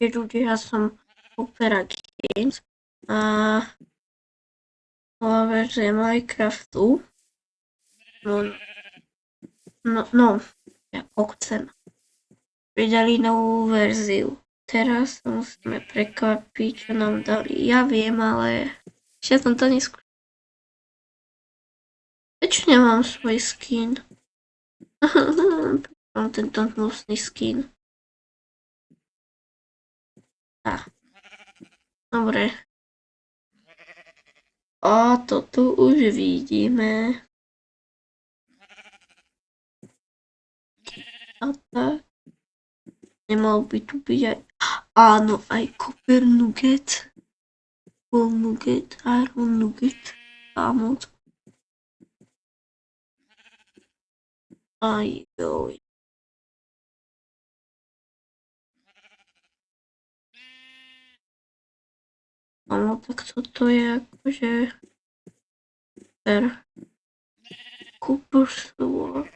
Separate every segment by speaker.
Speaker 1: ľudia, ja som Opera Games a nová verzia Minecraftu. No, ako chcem. Pridali novú verziu. Teraz sa musíme prekvapiť, čo nám dali. Ja viem, ale ešte som to neskúšal. Prečo nemám svoj skin? Mám tento hnusný skin. Dobre. A toto už vidíme. A tak. Nemal by tu byť aj... Áno, aj Copper Nugget. Gold Nugget, Iron Nugget. Áno. Aj joj. Áno, tak toto je akože... Super. Copper Sword.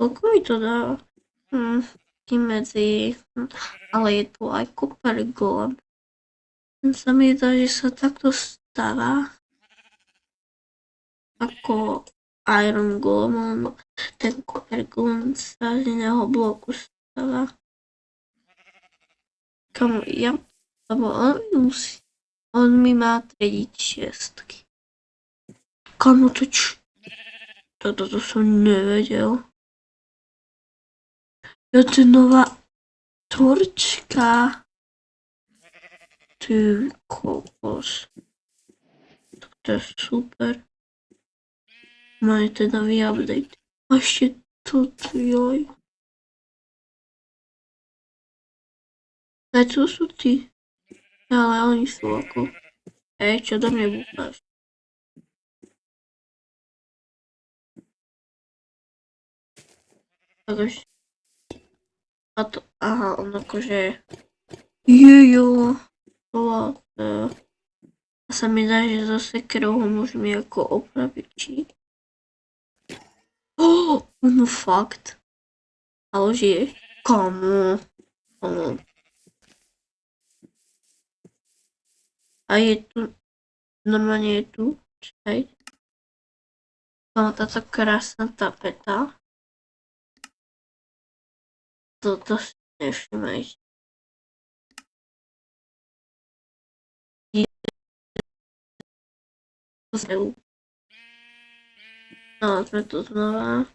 Speaker 1: Koľko mi to dá? Medzi... Ale je tu aj Copper Golem. Ten sa mi zdá, že sa takto stáva. Ako Iron Golem, ten Copper Golem sa z iného bloku stáva. Kamu ja... Lebo on mi má trediť šiestky. Kamu to toto som nevedel. Ja to je nová torčka. Ty kokos. Tak to je super. Majú teda vyupdate. A ešte toto, joj. Veď to sú tí. Ale oni sú ako... čo do mňa búcháš? Takže... A to... Aha, on akože... Jojo. A sa mi zdá, že so sekerou ho môžeme ako opraviť, či? No fakt. Ale žije. Komu? A je tu... Normálne je tu. Čakaj. Táto krásna tapeta. Toto si nevšimajte. No, sme tu znova.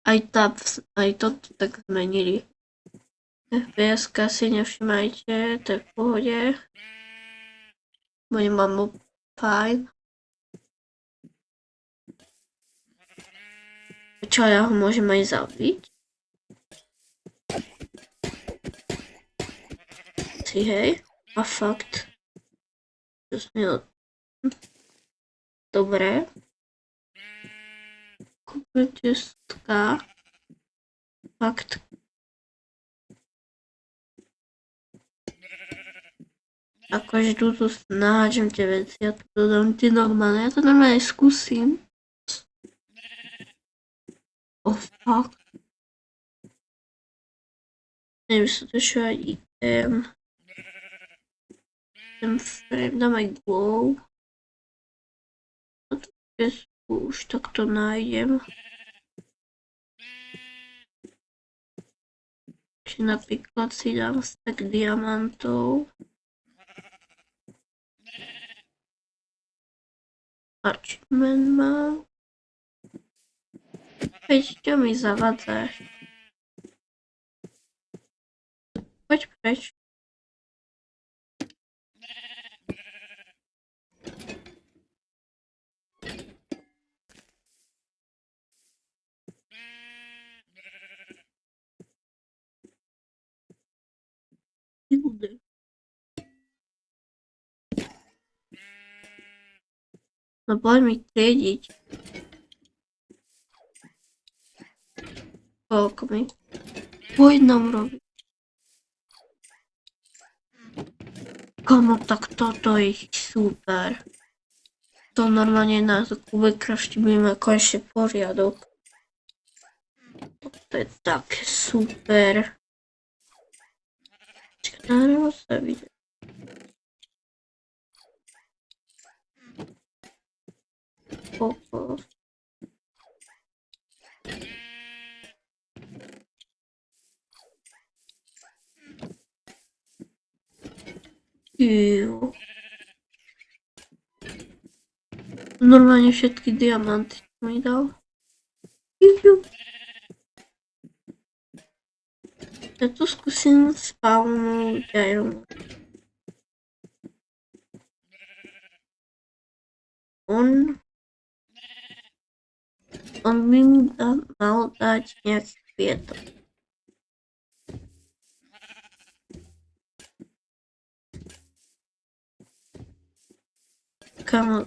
Speaker 1: Aj toto tak zmenili. FPS-ka si nevšimajte, to je v pohode. Moje mám fajn. Čo, ja ho môžem aj zabiť? Si hej? A fakt. To smelo. Dobre. Kopečestka. Fakt. Akože tu naháčem tie veci, ja tu dodám tie normálne, ja to normálne skúsim. Fakt. Neviem sa to čo aj idem. Ten frame dám aj glow. A to už takto nájdem. Či napríklad si dám stack diamantov. Achievement mám. Veď čo mi zavadzáš? Poď preč. No poď mi triediť. Koľko mi? Po jednom robiť. Kamo, tak toto je super. To normálne na Minecrafte budeme konečne poriadok. to je také super. Nahralo sa video. Kokos. Jú. Normálne všetky diamanty mi dal. Jú. Ja tu skúsim spawnúť iron. On by mi mal dať nejaký kvietok. Kamo,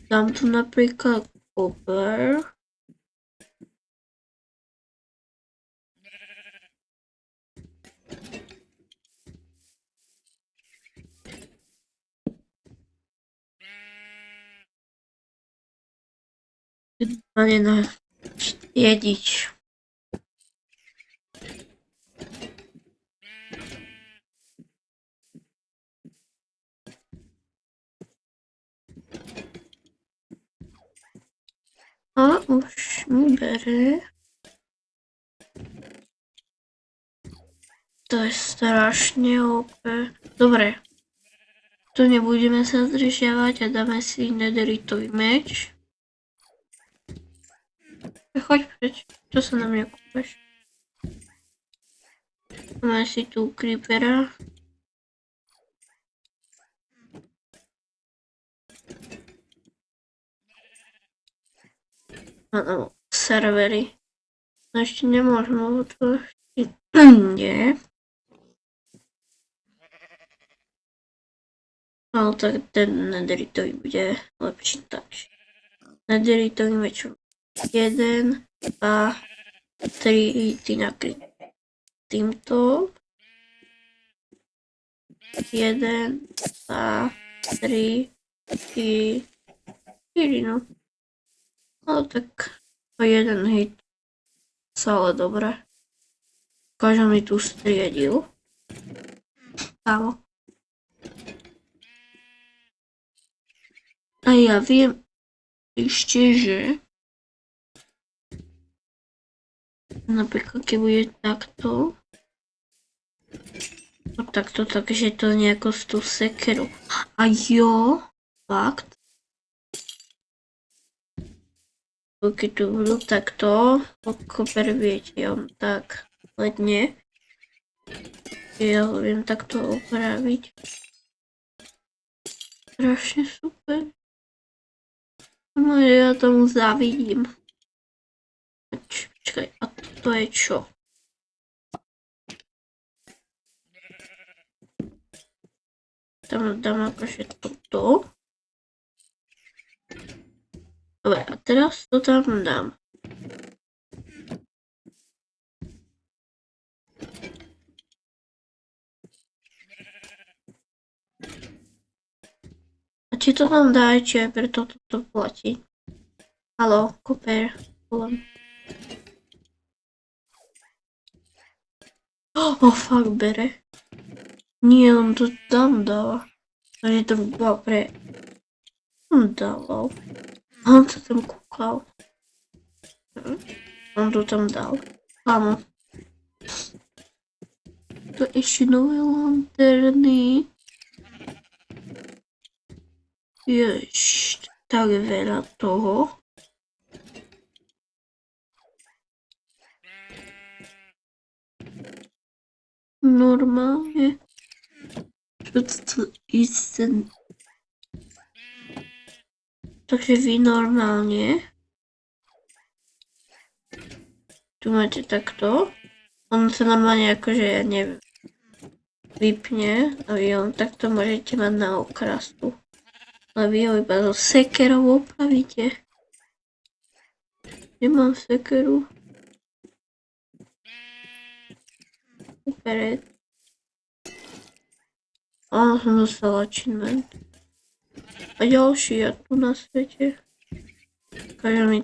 Speaker 1: dám tu napríklad copper. Ani na jedič. A už mi bere. To je strašne OP. Dobre. Tu nebudeme sa zdržiavať a dáme si nederitový meč. Choď preč. Čo sa na mňa kúpeš? Máme si tu creepera. Áno, servery. No ešte nemôžem, lebo to ešte nie. Ale tak ten nederitový bude lepší, takže. Nederitový meč 1, 2, 3, ty nakryť týmto. 1, 2, 3, 4, no. No tak jeden hit sa ale dobre. Ukážem mi tu striedil. Áno. A ja viem ešte, že napríklad keď bude takto, takto, takže to nejako s tú sekerou. A jo, fakt. Keď tu budú takto, koper viete, on tak ledne. Ja ho viem takto opraviť. Strašne super. No ja tomu závidím. Počkaj, a toto je čo? Tam dám akože toto. Dobre, a teraz to tam dám. A či to tam dá, či aj preto toto platí? Haló, koper, volám. Fakt bere. Nie, on to tam dáva. Takže to by bolo pre... On dával. On sa tam kúkal. On to tam dal. Áno. To ešte nové lanterny. Jež, tak veľa toho. Normálne. Čo to ísť? Takže vy normálne tu máte takto. On sa normálne akože, ja neviem, vypne a vy on takto môžete mať na okrastu. Ale vy ho iba so sekerou opravíte. Nemám sekeru. Super. Áno, som dostala achievement. A ďalší ja tu na svete. Ukážem mi